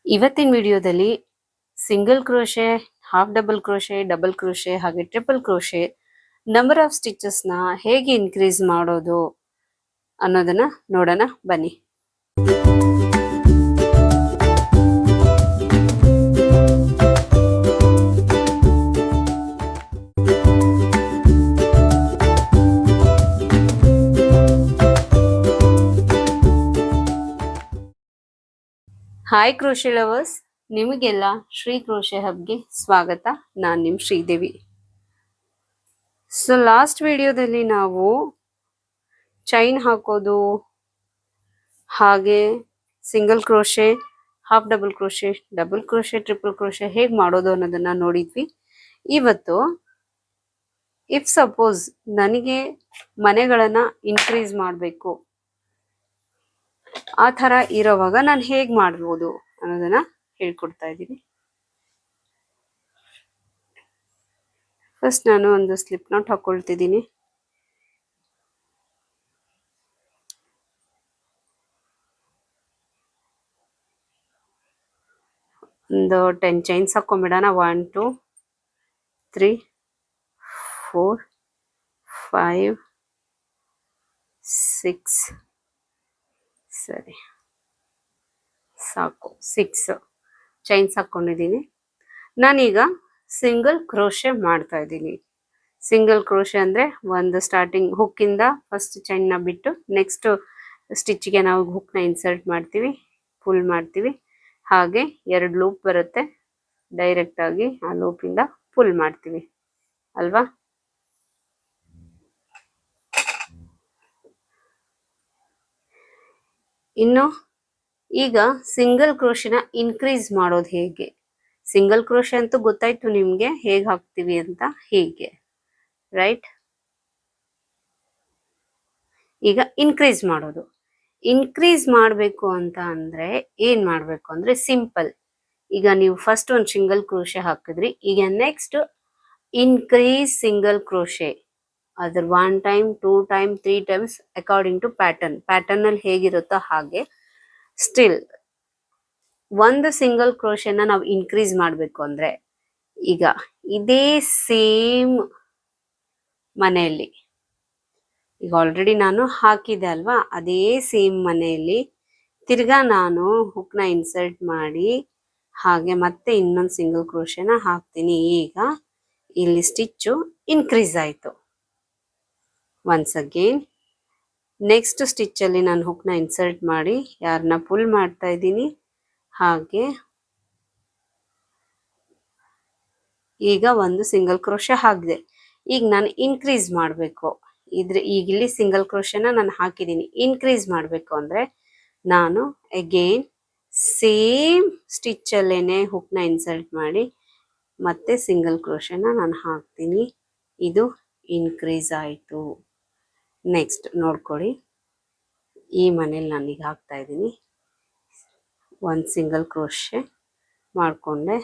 ಇವತ್ತಿನ ವಿಡಿಯೋದಲ್ಲಿ single crochet, half double crochet, double crochet ಹಾಗೆ ಟ್ರಿಪಲ್ ಕ್ರೋಶೆ ನಂಬರ್ ಆಫ್ ಸ್ಟಿಚಸ್ನ ಹೇಗೆ ಇನ್ಕ್ರೀಸ್ ಮಾಡೋದು ಅನ್ನೋದನ್ನ ನೋಡೋಣ ಬನ್ನಿ. ಹಾಯ್ ಕ್ರೋಶೆ ಲವರ್ಸ್, ನಿಮಗೆಲ್ಲ ಶ್ರೀ ಕ್ರೋಶೆ ಹಬ್ಗೆ ಸ್ವಾಗತ. ನಾನು ನಿಮ್ಮ ಶ್ರೀದೇವಿ. ಸೊ ಲಾಸ್ಟ್ ವಿಡಿಯೋದಲ್ಲಿ ನಾವು ಚೈನ್ ಹಾಕೋದು ಹಾಗೆ single crochet, half double crochet, double crochet, triple crochet ಹೇಗೆ ಮಾಡೋದು ಅನ್ನೋದನ್ನ ನೋಡಿದ್ವಿ. ಇವತ್ತು ಇಫ್ ಸಪೋಸ್ ನನಗೆ ಮನೆಗಳನ್ನ ಇನ್ಕ್ರೀಸ್ ಮಾಡಬೇಕು ಆ ಥರ ಇರೋವಾಗ ನಾನು ಹೇಗೆ ಮಾಡ್ಬೋದು ಅನ್ನೋದನ್ನ ಹೇಳ್ಕೊಡ್ತಾ ಇದ್ದೀನಿ. ಫಸ್ಟ್ ನಾನು ಒಂದು ಸ್ಲಿಪ್ ನಾಟ್ ಹಾಕೊಳ್ತಿದ್ದೀನಿ. ಒಂದು 10 ಚೈನ್ಸ್ ಹಾಕೊಂಡ್ಬಿಡೋಣ. 1 2 3 4 5 6 ಸರಿ ಸಾಕು, 6 ಚೈನ್ಸ್ ಹಾಕೊಂಡಿದ್ದೀನಿ. ನಾನೀಗ ಸಿಂಗಲ್ ಕ್ರೋಶೆ ಮಾಡ್ತಾ ಇದ್ದೀನಿ. ಸಿಂಗಲ್ ಕ್ರೋಶೆ ಅಂದರೆ ಒಂದು ಸ್ಟಾರ್ಟಿಂಗ್ ಹುಕ್ಕಿಂದ ಫಸ್ಟ್ ಚೈನ್ನ ಬಿಟ್ಟು ನೆಕ್ಸ್ಟ್ ಸ್ಟಿಚ್ಗೆ ನಾವು ಹುಕ್ನ ಇನ್ಸರ್ಟ್ ಮಾಡ್ತೀವಿ, ಫುಲ್ ಮಾಡ್ತೀವಿ. ಹಾಗೆ 2 ಲೂಪ್ ಬರುತ್ತೆ, ಡೈರೆಕ್ಟ್ ಆಗಿ ಆ ಲೂಪಿಂದ ಫುಲ್ ಮಾಡ್ತೀವಿ ಅಲ್ವಾ. ಇನ್ನು ಈಗ ಸಿಂಗಲ್ ಕ್ರೋಶೆನ ಇನ್ಕ್ರೀಸ್ ಮಾಡೋದು ಹೇಗೆ? ಸಿಂಗಲ್ ಕ್ರೋಶೆ ಅಂತೂ ಗೊತ್ತಾಯ್ತು ನಿಮ್ಗೆ ಹೇಗೆ ಹಾಕ್ತೀವಿ ಅಂತ, ಹೀಗೆ ರೈಟ್. ಈಗ ಇನ್ಕ್ರೀಸ್ ಮಾಡೋದು. ಇನ್ಕ್ರೀಸ್ ಮಾಡಬೇಕು ಅಂತ ಅಂದ್ರೆ ಏನ್ ಮಾಡಬೇಕು ಅಂದ್ರೆ ಸಿಂಪಲ್. ಈಗ ನೀವು ಫಸ್ಟ್ ಒಂದು ಸಿಂಗಲ್ ಕ್ರೋಶೆ ಹಾಕಿದ್ರಿ, ಈಗ ನೆಕ್ಸ್ಟ್ ಇನ್ಕ್ರೀಸ್ ಸಿಂಗಲ್ ಕ್ರೋಶೆ. ಅದ್ರ 1 time 2 time 3 times according to pattern ಅಲ್ಲಿ ಹೇಗಿರುತ್ತೋ ಹಾಗೆ. ಸ್ಟಿಲ್ ಒಂದು ಸಿಂಗಲ್ ಕ್ರೋಶೆನ ನಾವು ಇನ್ಕ್ರೀಸ್ ಮಾಡಬೇಕು ಅಂದ್ರೆ ಈಗ ಇದೇ ಸೇಮ್ ಮನೆಯಲ್ಲಿ, ಈಗ ಆಲ್ರೆಡಿ ನಾನು ಹಾಕಿದೆ ಅಲ್ವಾ, ಅದೇ ಸೇಮ್ ಮನೆಯಲ್ಲಿ ತಿರ್ಗಾ ನಾನು ಹುಕ್ನ ಇನ್ಸರ್ಟ್ ಮಾಡಿ ಹಾಗೆ ಮತ್ತೆ ಇನ್ನೊಂದು ಸಿಂಗಲ್ ಕ್ರೋಶೆನ ಹಾಕ್ತೀನಿ. ಈಗ ಇಲ್ಲಿ ಸ್ಟಿಚ್ಚು ಇನ್ಕ್ರೀಸ್ ಆಯಿತು. ಒನ್ಸ್ ಅಗೇನ್ ನೆಕ್ಸ್ಟ್ ಸ್ಟಿಚ್ಚಲ್ಲಿ ನಾನು ಹುಕ್ನ ಇನ್ಸರ್ಟ್ ಮಾಡಿ ಯಾರನ್ನ ಪುಲ್ ಮಾಡ್ತಾ ಇದ್ದೀನಿ. ಹಾಗೆ ಈಗ ಒಂದು ಸಿಂಗಲ್ ಕ್ರೋಶೆ ಹಾಕಿದೆ. ಈಗ ನಾನು ಇನ್ಕ್ರೀಸ್ ಮಾಡಬೇಕು. ಈಗ ಇಲ್ಲಿ ಸಿಂಗಲ್ ಕ್ರೋಶೆನ ನಾನು ಹಾಕಿದ್ದೀನಿ. ಇನ್ಕ್ರೀಸ್ ಮಾಡಬೇಕು ಅಂದರೆ ನಾನು ಅಗೇನ್ ಸೇಮ್ ಸ್ಟಿಚ್ಚಲ್ಲೇನೆ ಹುಕ್ನ ಇನ್ಸರ್ಟ್ ಮಾಡಿ ಮತ್ತೆ ಸಿಂಗಲ್ ಕ್ರೋಶೆನ ನಾನು ಹಾಕ್ತೀನಿ. ಇದು ಇನ್ಕ್ರೀಸ್ ಆಯಿತು. ನೆಕ್ಸ್ಟ್ ನೋಡ್ಕೊಳ್ಳಿ, ಈ ಮನೇಲಿ ನಾನೀಗ ಹಾಕ್ತಾ ಇದ್ದೀನಿ. ಒಂದು ಸಿಂಗಲ್ ಕ್ರೋಶೆ ಮಾಡಿಕೊಂಡೆ.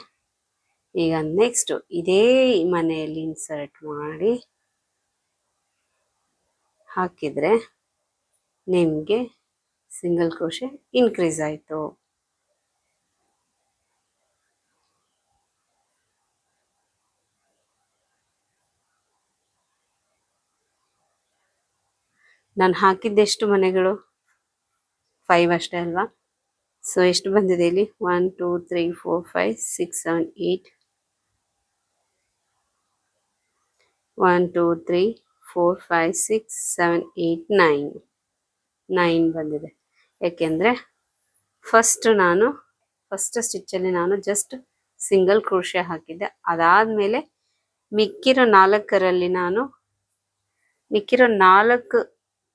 ಈಗ ನೆಕ್ಸ್ಟ್ ಇದೇ ಮನೆಯಲ್ಲಿ ಇನ್ಸರ್ಟ್ ಮಾಡಿ ಹಾಕಿದರೆ ನಿಮಗೆ ಸಿಂಗಲ್ ಕ್ರೋಶೆ ಇನ್ಕ್ರೀಸ್ ಆಯಿತು. ನಾನು ಹಾಕಿದ್ದೆಷ್ಟು ಮನೆಗಳು? 5 ಅಷ್ಟೇ ಅಲ್ವಾ. ಸೊ ಎಷ್ಟು ಬಂದಿದೆ ಇಲ್ಲಿ? 1 2 3 4 5 6 7 8 1 2 3 4 5 6 7 8 9 ಬಂದಿದೆ. ಯಾಕೆಂದರೆ ಫಸ್ಟ್ ಸ್ಟಿಚ್ಚಲ್ಲಿ ನಾನು ಜಸ್ಟ್ ಸಿಂಗಲ್ ಕ್ರೋಶೆ ಹಾಕಿದ್ದೆ. ಅದಾದಮೇಲೆ ಮಿಕ್ಕಿರೋ 4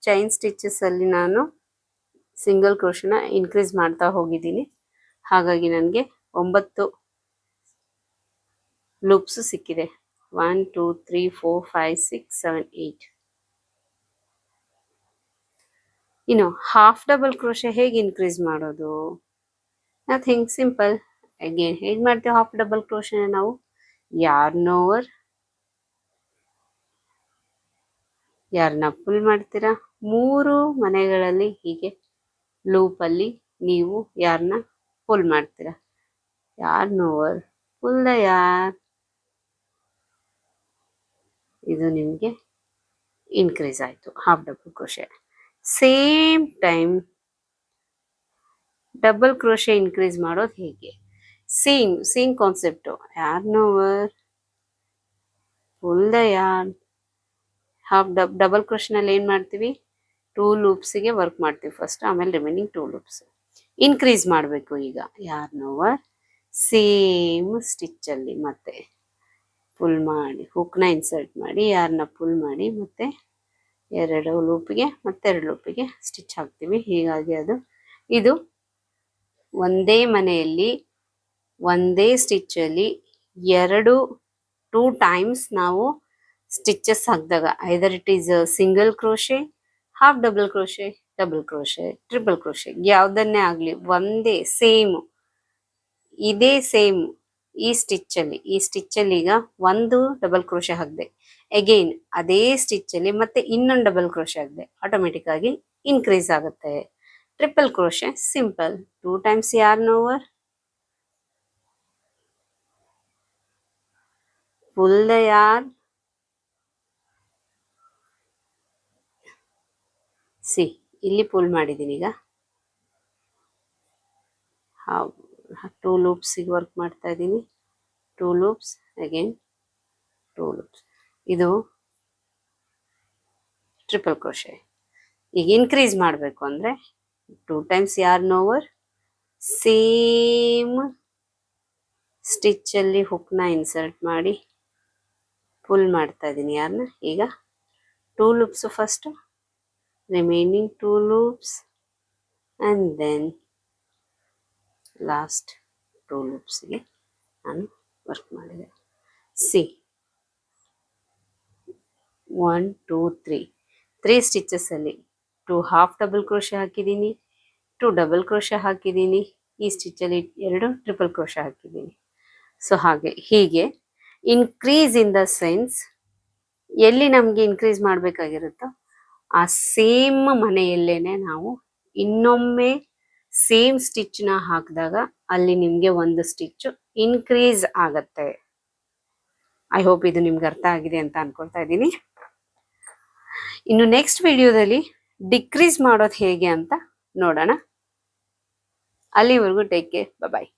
ಚೈನ್ ಸ್ಟಿಚಸಲ್ಲಿ ನಾನು ಸಿಂಗಲ್ ಕ್ರೋಶೆನ ಇನ್ಕ್ರೀಸ್ ಮಾಡ್ತಾ ಹೋಗಿದ್ದೀನಿ. ಹಾಗಾಗಿ ನನಗೆ 9 ಲೂಪ್ಸ್ ಸಿಕ್ಕಿದೆ. 1 2 3 4 5 6 7 8. ಇನ್ನು ಹಾಫ್ ಡಬಲ್ ಕ್ರೋಶೆ ಹೇಗೆ ಇನ್ಕ್ರೀಸ್ ಮಾಡೋದು? Nothing, simple. ಅಗೇನ್ ಹೇಗೆ ಮಾಡ್ತೀವಿ ಹಾಫ್ ಡಬಲ್ ಕ್ರೋಶೆನ ನಾವು? ಯಾರನ್ನ ಪುಲ್ ಮಾಡ್ತೀರಾ, 3 ಮನೆಗಳಲ್ಲಿ ಹೀಗೆ ಲೂಪಲ್ಲಿ ನೀವು ಯಾರನ್ನ ಪುಲ್ ಮಾಡ್ತೀರಾ. yarn over, pull the yarn. ಇದು ನಿಮಗೆ ಇನ್ಕ್ರೀಸ್ ಆಯಿತು half double crochet. Same time double crochet increase ಮಾಡೋದು ಹೇಗೆ? Same concept. yarn over, pull the yarn, half double ಕ್ರೋಶನಲ್ಲಿ ಏನು ಮಾಡ್ತೀವಿ, 2 ಲೂಪ್ಸಿಗೆ ವರ್ಕ್ ಮಾಡ್ತೀವಿ ಫಸ್ಟ್, ಆಮೇಲೆ ರಿಮೈನಿಂಗ್ 2 ಲೂಪ್ಸ್ ಇನ್ಕ್ರೀಸ್ ಮಾಡಬೇಕು. ಈಗ yarn over, ಸೇಮ್ ಸ್ಟಿಚ್ಚಲ್ಲಿ ಮತ್ತೆ ಪುಲ್ ಮಾಡಿ, ಹುಕ್ನ ಇನ್ಸರ್ಟ್ ಮಾಡಿ, ಯಾರನ್ನ ಪುಲ್ ಮಾಡಿ, ಮತ್ತೆ 2 ಲೂಪಿಗೆ ಮತ್ತೆ 2 ಲೂಪಿಗೆ ಸ್ಟಿಚ್ ಹಾಕ್ತೀವಿ. ಹೀಗಾಗಿ ಇದು ಒಂದೇ ಮನೆಯಲ್ಲಿ ಒಂದೇ ಸ್ಟಿಚ್ಚಲ್ಲಿ 2 ಟೈಮ್ಸ್ ನಾವು ಸ್ಟಿಚಸ್ ಹಾಕಿದಾಗ either it is single crochet, half double crochet, double crochet, triple crochet, ಯಾವುದನ್ನೇ ಆಗಲಿ ಒಂದೇ ಸೇಮ್, ಇದೇ ಸೇಮ್ ಈ ಸ್ಟಿಚ್ಚಲ್ಲಿ ಈಗ ಒಂದು ಡಬಲ್ ಕ್ರೋಶೆ ಹಾಕಿದೆ, ಅಗೈನ್ ಅದೇ ಸ್ಟಿಚ್ಚಲ್ಲಿ ಮತ್ತೆ ಇನ್ನೊಂದು ಡಬಲ್ ಕ್ರೋಶೆ ಹಾಕಿದೆ, ಆಟೋಮೆಟಿಕ್ ಆಗಿ ಇನ್ಕ್ರೀಸ್ ಆಗುತ್ತೆ. Triple crochet simple, 2 times yarn over, pull the yarn, ಇಲ್ಲಿ ಪುಲ್ ಮಾಡಿದ್ದೀನಿ. ಈಗ 2 ಲೂಪ್ಸಿಗೆ ವರ್ಕ್ ಮಾಡ್ತಾ ಇದ್ದೀನಿ, 2 ಲೂಪ್ಸ್, ಅಗೇನ್ 2 ಲೂಪ್ಸ್. ಇದು ಟ್ರಿಪಲ್ ಕ್ರೋಶೆ. ಈಗ ಇನ್ಕ್ರೀಸ್ ಮಾಡಬೇಕು ಅಂದರೆ 2 ಟೈಮ್ಸ್ yarn over, ಸೇಮ್ ಸ್ಟಿಚ್ಚಲ್ಲಿ ಹುಕ್ನ ಇನ್ಸರ್ಟ್ ಮಾಡಿ ಪುಲ್ ಮಾಡ್ತಾ ಇದ್ದೀನಿ ಯಾರನ್ನ. ಈಗ 2 loops first, remaining 2 loops, and then last 2 ಲೂಪ್ಸ್ಗೆ ನಾನು ವರ್ಕ್ ಮಾಡಿದೆ. 1 2 3 ಸ್ಟಿಚಸಲ್ಲಿ 2 ಹಾಫ್ ಡಬಲ್ ಕ್ರೋಶೆ ಹಾಕಿದ್ದೀನಿ, 2 ಡಬಲ್ ಕ್ರೋಶೆ ಹಾಕಿದ್ದೀನಿ, ಈ ಸ್ಟಿಚ್ಚಲ್ಲಿ 2 ಟ್ರಿಪಲ್ ಕ್ರೋಶೆ ಹಾಕಿದ್ದೀನಿ. ಸೊ ಹೀಗೆ ಇನ್ಕ್ರೀಸ್ ಇನ್ ದ ಸೆನ್ಸ್ ಎಲ್ಲಿ ನಮಗೆ ಇನ್ಕ್ರೀಸ್ ಮಾಡಬೇಕಾಗಿರುತ್ತೋ ಆ ಸೇಮ್ ಮನೆಯಲ್ಲೇನೆ ನಾವು ಇನ್ನೊಮ್ಮೆ ಸೇಮ್ ಸ್ಟಿಚ್ನ ಹಾಕಿದಾಗ ಅಲ್ಲಿ ನಿಮಗೆ ಒಂದು ಸ್ಟಿಚ್ ಇನ್ಕ್ರೀಸ್ ಆಗತ್ತೆ. ಐ ಹೋಪ್ ಇದು ನಿಮ್ಗೆ ಅರ್ಥ ಆಗಿದೆ ಅಂತ ಅನ್ಕೊಳ್ತಾ ಇದ್ದೀನಿ. ಇನ್ನು ನೆಕ್ಸ್ಟ್ ವಿಡಿಯೋದಲ್ಲಿ ಡಿಕ್ರೀಸ್ ಮಾಡೋದು ಹೇಗೆ ಅಂತ ನೋಡೋಣ. ಅಲ್ಲಿವರೆಗೂ ಟೇಕ್ ಕೇರ್, ಬಾಯ್.